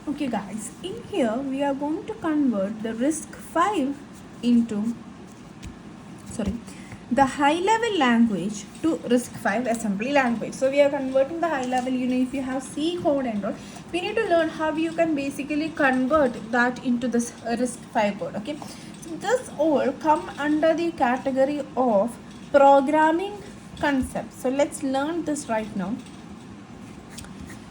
Okay guys, in here we are going to convert the RISC-v into the high level language to RISC-v assembly language. So we are converting the high level, if you have C code and all, we need to learn how you can basically convert that into this RISC-v code. Okay, so this all come under the category of programming concepts. So let's learn this right now.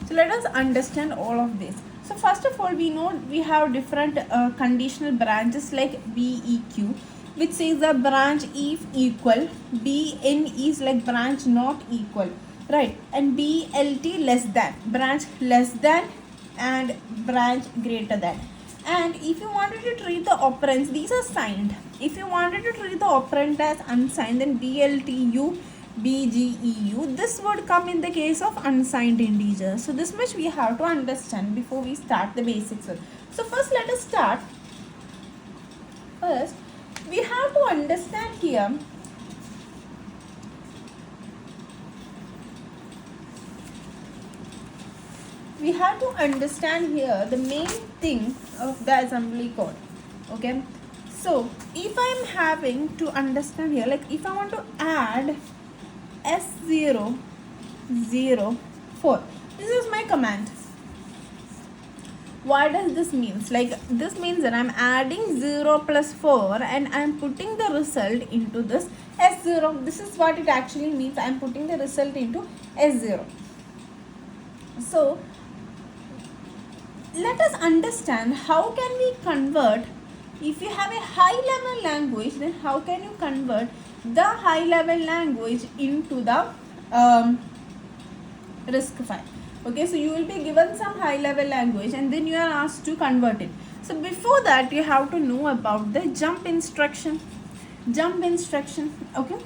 So let us understand all of this. So first of all, we know we have different conditional branches like BEQ, which says the branch if equal, BN is like branch not equal, right? And BLT less than, branch less than and branch greater than. And if you wanted to treat the operands, these are signed. If you wanted to treat the operand as unsigned, then BLTU, BGEU, this would come in the case of unsigned integers. So this much we have to understand before we start the basics. So first let us start. First we have to understand here the main thing of the assembly code. Okay, so if I am having to understand here, like if I want to add S0 0 4, this is my command. What does this mean? Like this means that I'm adding 0 plus 4 and I'm putting the result into this S0. This is what it actually means. I'm putting the result into S0. So let us understand how can we convert. If you have a high level language, then how can you convert the high level language into the RISC-v? Okay, so you will be given some high level language and then you are asked to convert it. So before that you have to know about the jump instruction. Okay,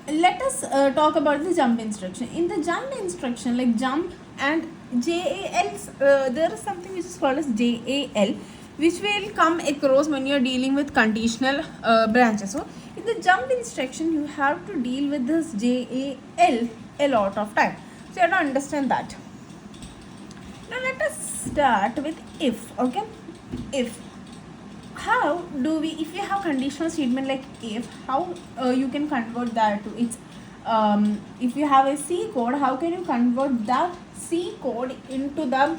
let us talk about the jump instruction. In the jump instruction, like jump and JALs, there is something which is called as JAL, which will come across when you are dealing with conditional branches. So in the jump instruction you have to deal with this JAL a lot of time. So you have to understand that. Now let us start with if. Okay, if. How do we, if you have conditional statement like if, how you can convert that to its if you have a C code, how can you convert that C code into the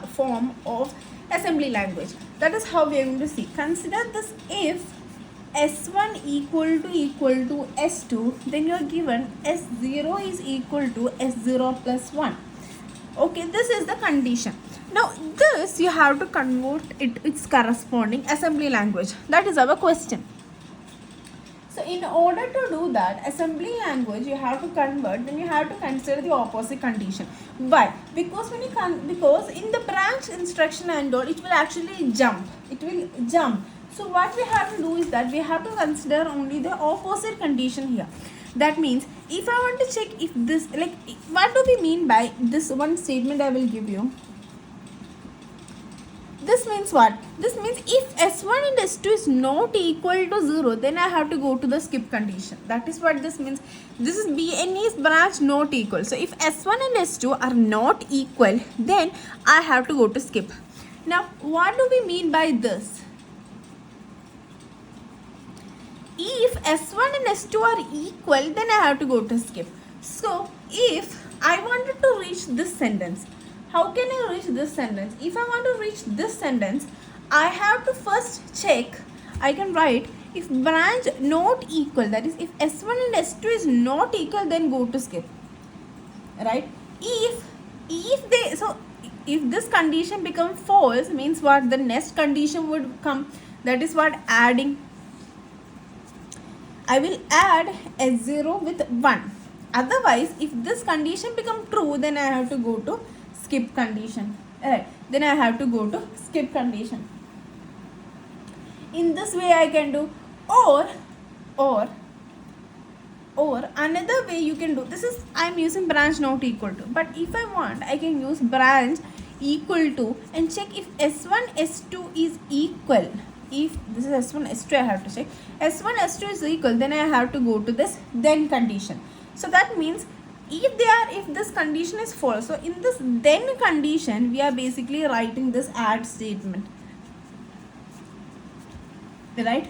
form of assembly language? That is how we are going to see. Consider this: if S1 equal to S2, then you are given S0 is equal to S0 plus 1. Okay, this is the condition. Now this you have to convert its corresponding assembly language. That is our question. So in order to do that assembly language you have to convert, then you have to consider the opposite condition. Why? Because when you because in the branch instruction and all, it will actually jump. So what we have to do is that we have to consider only the opposite condition here. That means if I want to check if this, like what do we mean by this one statement I will give you. This means what? This means if S1 and S2 is not equal to 0, then I have to go to the skip condition. That is what this means. This is BNE's branch not equal. So if S1 and S2 are not equal, then I have to go to skip. Now what do we mean by this? If S1 and S2 are equal, then I have to go to skip. So if I wanted to reach this sentence, how can I reach this sentence? If I want to reach this sentence, I have to first check. I can write if branch not equal, that is if S1 and S2 is not equal, then go to skip, right? If this condition become false, means what? The next condition would come, that is what? Adding. I will add S0 with 1. Otherwise, if this condition become true, then I have to go to skip condition. Alright, then I have to go to skip condition. In this way I can do, or another way you can do. This is I am using branch not equal to, but if I want, I can use branch equal to and check if S1 S2 is equal. If this is S1 S2, I have to check S1 S2 is equal, then I have to go to this then condition. So that means if this condition is false, so in this then condition we are basically writing this add statement, right?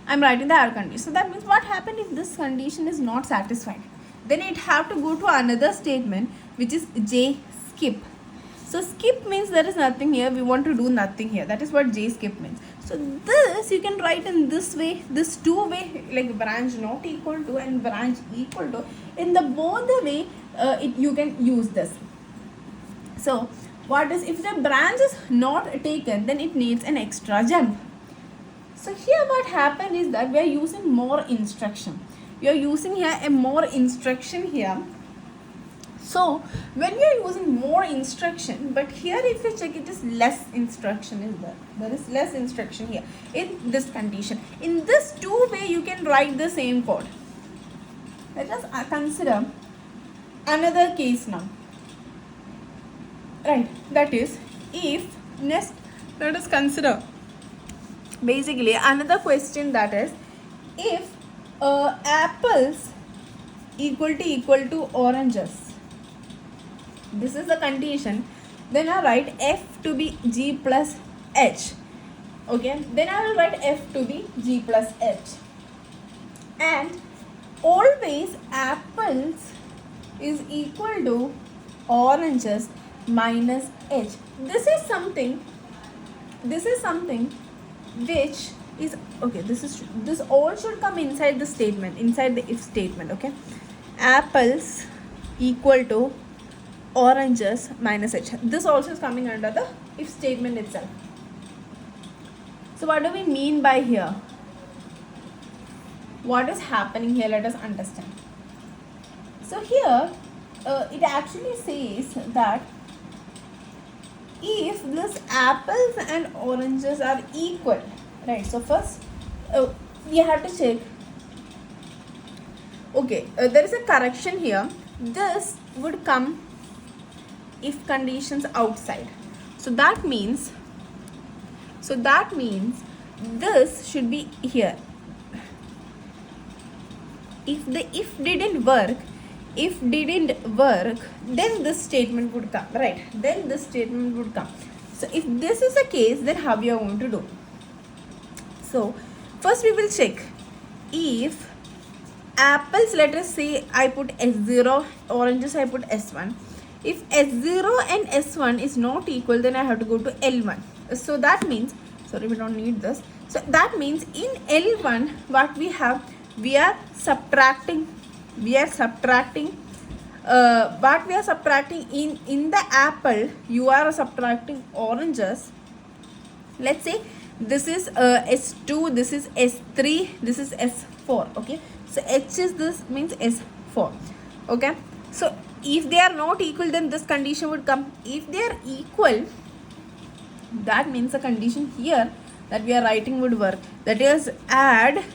I'm writing the add condition. So that means what happened if this condition is not satisfied, then it have to go to another statement, which is J skip. So skip means there is nothing here, we want to do nothing here. That is what J skip means. So this you can write in this way, this two way, like branch not equal to and branch equal to. In the both the way you can use this. So what is, if the branch is not taken, then it needs an extra jump. So here what happened is that we are using more instruction. We are using here a more instruction here. So when we are using more instruction, but here if you check, it is less instruction is there. There is less instruction here in this condition. In this two way you can write the same code. Let us consider another case now. Right, that is, if next let us consider basically another question, that is, if apples equal to oranges, this is the condition, then I write f to be g plus h. Okay, then I will write f to be g plus h, and always apples is equal to oranges minus h. This is something which is okay. This all should come inside the statement, inside the if statement. Okay, apples equal to oranges minus h. This also is coming under the if statement itself. So what do we mean by here? What is happening here? Let us understand. So here it actually says that if this apples and oranges are equal, right? So first we have to check. Okay, there is a correction here. This would come if conditions outside. So that means this should be here. If the if didn't work, then this statement would come, right? Then this statement would come. So if this is the case, then how we are going to do? So first we will check if apples, let us say I put S0, oranges I put S1. If S0 and S1 is not equal, then I have to go to L1. So that means, sorry, we don't need this. So that means in L1 what we have, we are subtracting what we are subtracting in the apple, you are subtracting oranges. Let's say this is S2, this is S3, this is S4. Okay, so H is this means S4. Okay, so if they are not equal, then this condition would come. If they are equal, that means the condition here that we are writing would work. That is, add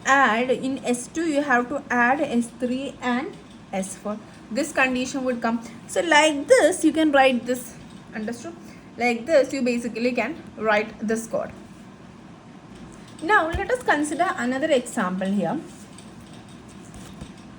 in S2 you have to add S3 and S4. This condition would come. So like this you can write this. Understood? Like this you basically can write this code. Now let us consider another example here.